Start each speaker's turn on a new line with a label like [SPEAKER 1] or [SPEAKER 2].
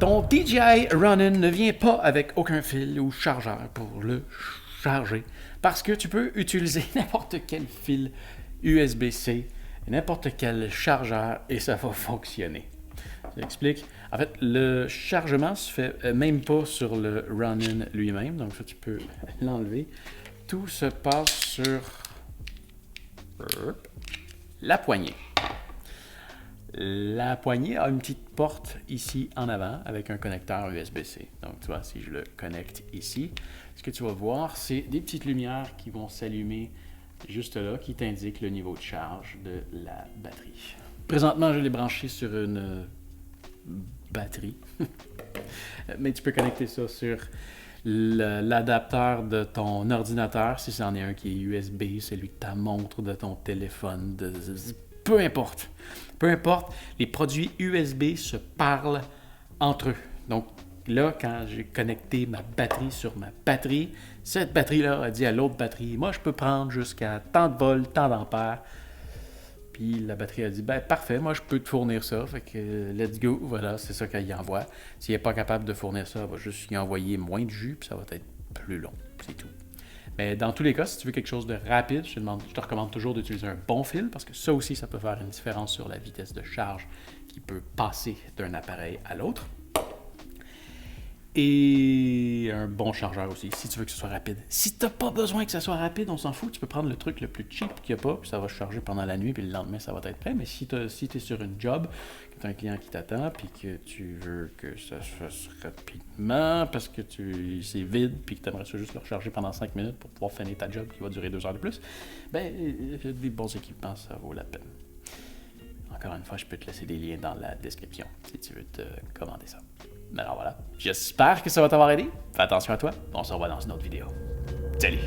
[SPEAKER 1] Ton DJI Ronin ne vient pas avec aucun fil ou chargeur pour le charger parce que tu peux utiliser n'importe quel fil USB-C, n'importe quel chargeur et ça va fonctionner. J'explique. En fait, le chargement se fait même pas sur le Ronin lui-même, donc ça tu peux l'enlever. Tout se passe sur la poignée. La poignée a une petite porte ici en avant avec un connecteur USB-C. Donc, tu vois, si je le connecte ici, ce que tu vas voir, c'est des petites lumières qui vont s'allumer juste là, qui t'indiquent le niveau de charge de la batterie. Présentement, je l'ai branché sur une batterie. Mais tu peux connecter ça sur l'adapteur de ton ordinateur, si c'en est un qui est USB, celui de ta montre, de ton téléphone, peu importe. Peu importe, les produits USB se parlent entre eux. Donc là, quand j'ai connecté ma batterie sur ma batterie, cette batterie-là a dit à l'autre batterie, moi je peux prendre jusqu'à tant de volts, tant d'ampères. Puis la batterie a dit, ben parfait, moi je peux te fournir ça. Fait que let's go, voilà, c'est ça qu'elle y envoie. S'il n'est pas capable de fournir ça, elle va juste y envoyer moins de jus, puis ça va être plus long, c'est tout. Mais dans tous les cas, si tu veux quelque chose de rapide, je te recommande toujours d'utiliser un bon fil parce que ça aussi, ça peut faire une différence sur la vitesse de charge qui peut passer d'un appareil à l'autre. Et un bon chargeur aussi, si tu veux que ce soit rapide. Si tu n'as pas besoin que ça soit rapide, on s'en fout. Tu peux prendre le truc le plus cheap qu'il n'y a pas, puis ça va charger pendant la nuit, puis le lendemain, ça va être prêt. Mais si tu es sur une job, que tu as un client qui t'attend, puis que tu veux que ça se fasse rapidement, parce que c'est vide, puis que tu aimerais juste le recharger pendant 5 minutes pour pouvoir finir ta job qui va durer 2 heures de plus, ben, des bons équipements, ça vaut la peine. Encore une fois, je peux te laisser des liens dans la description si tu veux te commander ça. Alors voilà, j'espère que ça va t'avoir aidé. Fais attention à toi, on se revoit dans une autre vidéo. Salut!